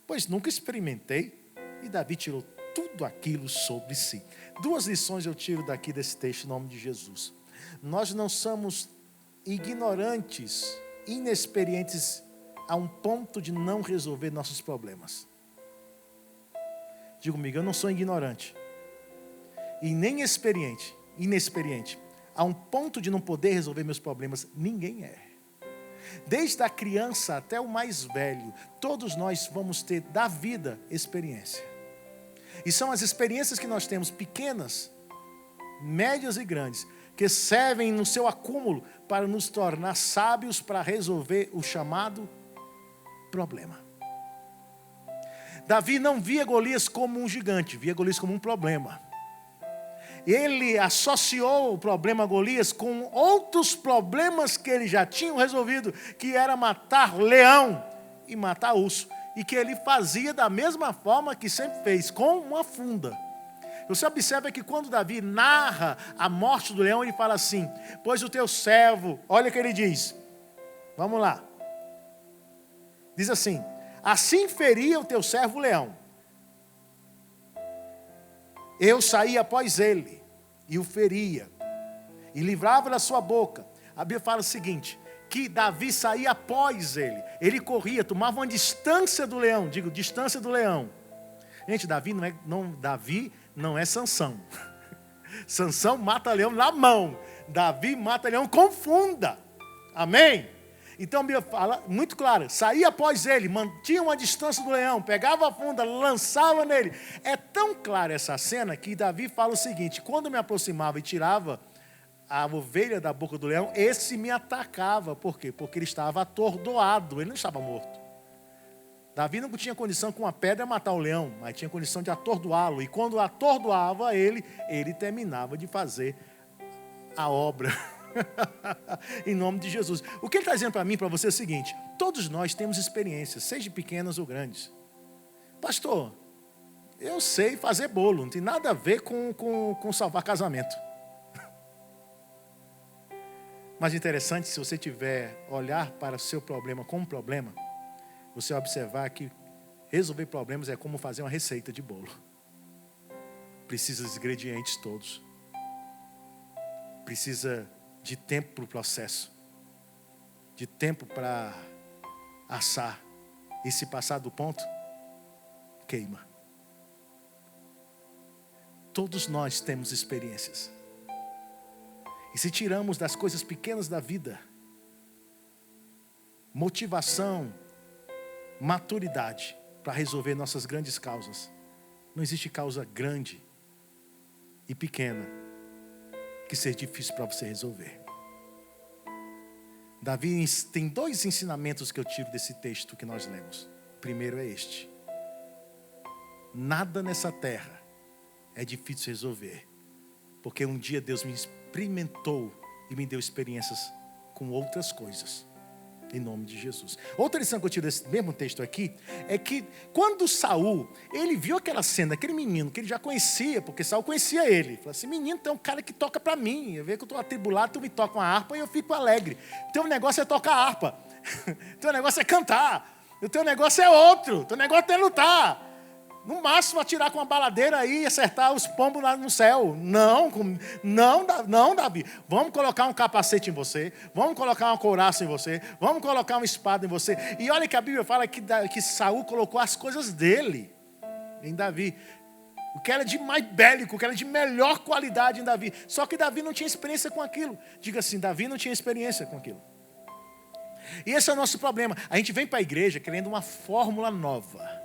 pois nunca experimentei. E Davi tirou tudo aquilo sobre si. 2 lições eu tiro daqui desse texto, em nome de Jesus. Nós não somos ignorantes, inexperientes a um ponto de não resolver nossos problemas. Diga comigo, eu não sou ignorante e nem inexperiente a um ponto de não poder resolver meus problemas. Ninguém é. Desde a criança até o mais velho, todos nós vamos ter da vida experiência. E são as experiências que nós temos, pequenas, médias e grandes, que servem no seu acúmulo para nos tornar sábios para resolver o chamado problema. Davi não via Golias como um gigante, via Golias como um problema. Ele associou o problema Golias com outros problemas que ele já tinha resolvido, que era matar leão e matar urso. E que ele fazia da mesma forma que sempre fez, com uma funda. Você observa que quando Davi narra a morte do leão, ele fala assim: pois o teu servo, olha o que ele diz. Vamos lá. Diz assim: assim feria o teu servo o leão. Eu saía após ele e o feria, e livrava da sua boca. A Bíblia fala o seguinte, que Davi saía após ele. Ele corria, tomava uma distância do leão. Digo, distância do leão. Gente, Davi não é Sansão. Sansão mata leão na mão. Davi mata leão com funda. Amém? Então a Bíblia fala muito claro, saía após ele, mantinha uma distância do leão, pegava a funda, lançava nele. É tão clara essa cena que Davi fala o seguinte: quando me aproximava e tirava a ovelha da boca do leão, esse me atacava. Por quê? Porque ele estava atordoado, ele não estava morto. Davi não tinha condição com uma pedra matar o leão, mas tinha condição de atordoá-lo. E quando atordoava ele terminava de fazer a obra. Em nome de Jesus. O que ele está dizendo para mim, para você é o seguinte: todos nós temos experiências, seja pequenas ou grandes. Pastor, eu sei fazer bolo, não tem nada a ver com salvar casamento. Mas interessante, se você tiver olhar para o seu problema como problema, você vai observar que resolver problemas é como fazer uma receita de bolo. Precisa dos ingredientes todos. Precisa de tempo para o processo, de tempo para assar, e se passar do ponto, queima. Todos nós temos experiências, e se tiramos das coisas pequenas da vida motivação, maturidade para resolver nossas grandes causas, não existe causa grande e pequena que seja difícil para você resolver. Davi tem 2 ensinamentos que eu tiro desse texto que nós lemos. O primeiro é este: nada nessa terra é difícil resolver, porque um dia Deus me experimentou e me deu experiências com outras coisas. Em nome de Jesus. Outra lição que eu tiro desse mesmo texto aqui é que quando Saul, ele viu aquela cena, aquele menino que ele já conhecia, porque Saul conhecia ele. Falou assim: menino, tu é um cara que toca para mim. Eu vejo que eu estou atribulado, tu me toca uma harpa e eu fico alegre. O teu negócio é tocar harpa. O teu negócio é cantar. O teu negócio é outro. O teu negócio é lutar. No máximo atirar com uma baladeira aí e acertar os pombos lá no céu. Não, Davi. Vamos colocar um capacete em você. Vamos colocar uma couraça em você. Vamos colocar uma espada em você. E olha que a Bíblia fala que Saul colocou as coisas dele em Davi. O que era de mais bélico, o que era de melhor qualidade em Davi. Só que Davi não tinha experiência com aquilo. Diga assim, Davi não tinha experiência com aquilo. E esse é o nosso problema. A gente vem para a igreja querendo uma fórmula nova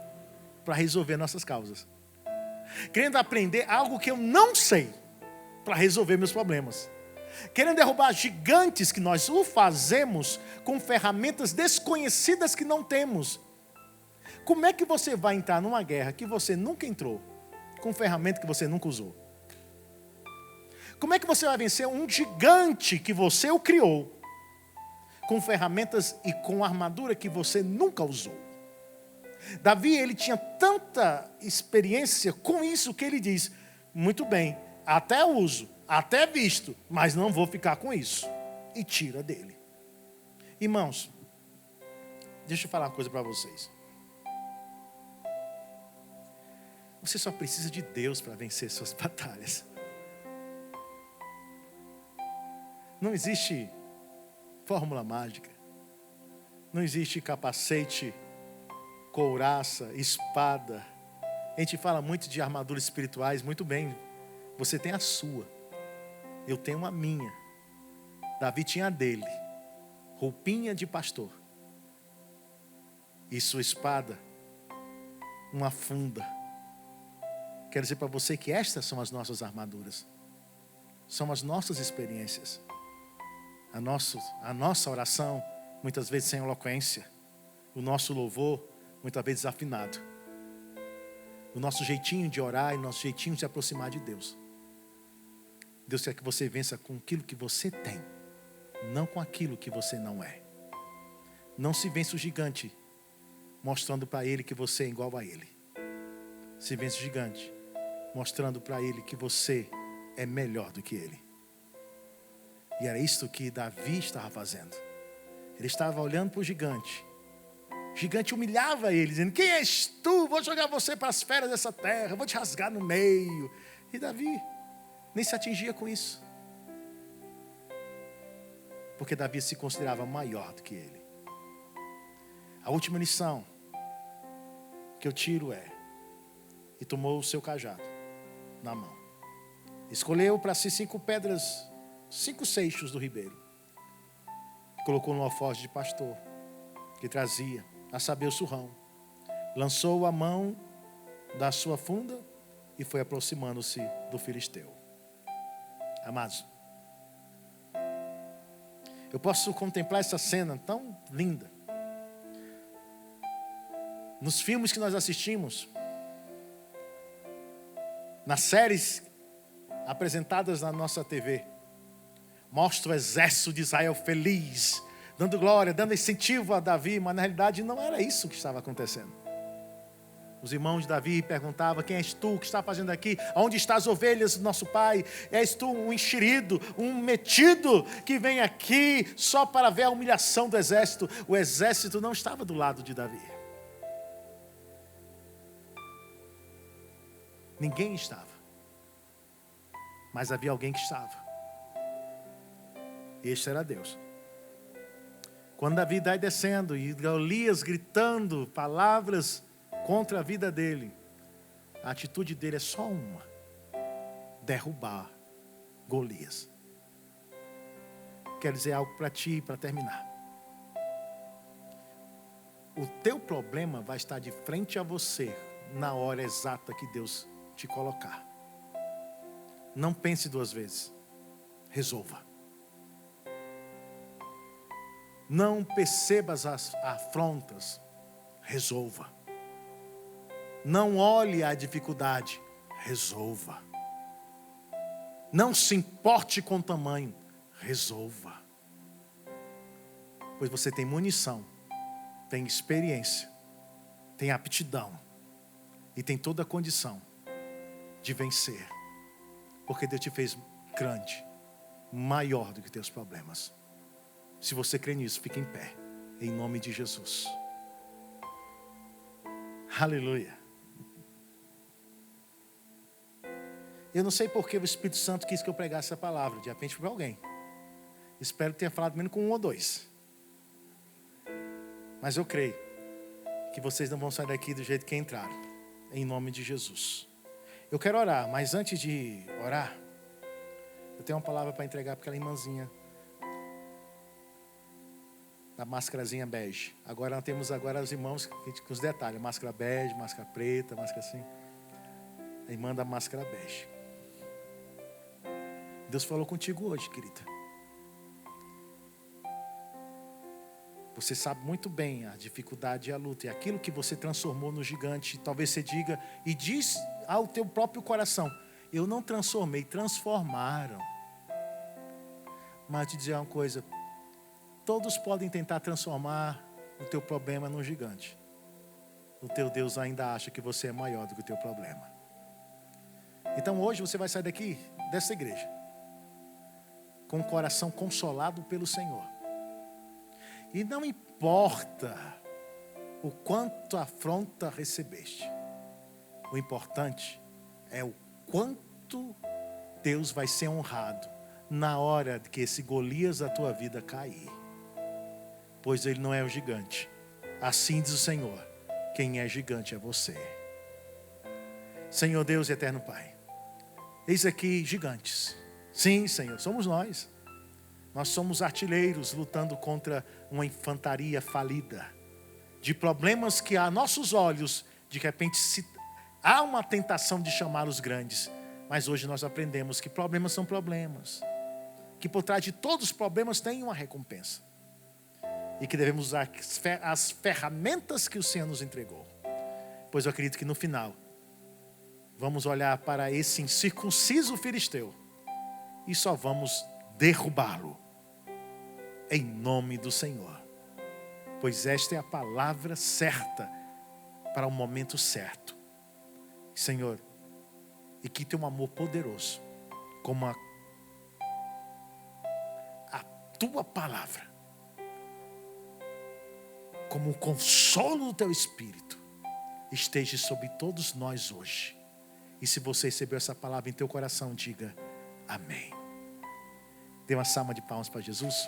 para resolver nossas causas, querendo aprender algo que eu não sei para resolver meus problemas, querendo derrubar gigantes que nós o fazemos com ferramentas desconhecidas que não temos. Como é que você vai entrar numa guerra que você nunca entrou, com ferramenta que você nunca usou? Como é que você vai vencer um gigante que você o criou, com ferramentas e com armadura que você nunca usou? Davi, ele tinha tanta experiência com isso que ele diz, muito bem, até uso, até visto, mas não vou ficar com isso. E tira dele. Irmãos, deixa eu falar uma coisa para vocês. Você só precisa de Deus para vencer suas batalhas. Não existe fórmula mágica. Não existe capacete, couraça, espada. A gente fala muito de armaduras espirituais, muito bem. Você tem a sua. Eu tenho a minha. Davi tinha a dele. Roupinha de pastor. E sua espada, uma funda. Quero dizer para você que estas são as nossas armaduras. São as nossas experiências. A nossa oração, muitas vezes sem eloquência. O nosso louvor, muitas vezes desafinado. O nosso jeitinho de orar e o nosso jeitinho de se aproximar de Deus. Deus quer que você vença com aquilo que você tem, não com aquilo que você não é. Não se vence o gigante mostrando para ele que você é igual a ele. Se vence o gigante mostrando para ele que você é melhor do que ele. E era isso que Davi estava fazendo. Ele estava olhando para o gigante. O gigante humilhava ele, dizendo, quem és tu? Vou jogar você para as feras dessa terra, vou te rasgar no meio. E Davi nem se atingia com isso. Porque Davi se considerava maior do que ele. A última lição que eu tiro é, e tomou o seu cajado na mão. Escolheu para si 5 pedras, 5 seixos do ribeiro. Colocou no alforje de pastor, que trazia, a saber o surrão. Lançou a mão da sua funda e foi aproximando-se do filisteu. Amados, eu posso contemplar essa cena tão linda. Nos filmes que nós assistimos, nas séries apresentadas na nossa TV, mostra o exército de Israel feliz, dando glória, dando incentivo a Davi, mas na realidade não era isso que estava acontecendo. Os irmãos de Davi perguntavam, quem és tu, o que está fazendo aqui? Onde estão as ovelhas do nosso pai? És tu um enxerido, um metido que vem aqui só para ver a humilhação do exército? O exército não estava do lado de Davi. Ninguém estava. Mas havia alguém que estava. Este era Deus. Quando Davi vai descendo e Golias gritando palavras contra a vida dele, a atitude dele é só uma: derrubar Golias. Quero dizer algo para ti, para terminar. O teu problema vai estar de frente a você na hora exata que Deus te colocar. Não pense 2 vezes. Resolva. Não percebas as afrontas. Resolva. Não olhe a dificuldade. Resolva. Não se importe com o tamanho. Resolva. Pois você tem munição, tem experiência, tem aptidão e tem toda a condição de vencer. Porque Deus te fez grande, maior do que teus problemas. Se você crê nisso, fique em pé, em nome de Jesus. Aleluia. Eu não sei porque o Espírito Santo quis que eu pregasse essa palavra. De repente foi para alguém. Espero ter falado menos com 1 ou 2. Mas eu creio que vocês não vão sair daqui do jeito que entraram. Em nome de Jesus. Eu quero orar, mas antes de orar, eu tenho uma palavra para entregar para aquela irmãzinha da máscarazinha bege. Agora nós temos os irmãos com os detalhes. Máscara bege, máscara preta, máscara assim. A irmã da máscara bege. Deus falou contigo hoje, querida. Você sabe muito bem a dificuldade e a luta. E aquilo que você transformou no gigante, talvez você diga e diz ao teu próprio coração: eu não transformei, transformaram. Mas te dizer uma coisa: todos podem tentar transformar o teu problema num gigante. o teu Deus ainda acha que você é maior do que o teu problema. Então hoje você vai sair daqui, dessa igreja, com o coração consolado pelo Senhor. E não importa o quanto afronta recebeste, o importante é o quanto Deus vai ser honrado na hora que esse Golias da tua vida cair. Pois ele não é o gigante. Assim diz o Senhor, quem é gigante é você. Senhor Deus e eterno Pai, eis aqui gigantes. Sim, Senhor, somos nós. Nós somos artilheiros lutando contra uma infantaria falida, de problemas que a nossos olhos, de repente, há uma tentação de chamá-los grandes. Mas hoje nós aprendemos que problemas são problemas, que por trás de todos os problemas tem uma recompensa, e que devemos usar as ferramentas que o Senhor nos entregou. Pois eu acredito que no final vamos olhar para esse incircunciso filisteu e só vamos derrubá-lo em nome do Senhor. Pois esta é a palavra certa para o momento certo. Senhor, e que teu amor poderoso, como a tua palavra, como o consolo do teu Espírito, esteja sobre todos nós hoje. E se você recebeu essa palavra em teu coração, diga amém. Dê uma salva de palmas para Jesus.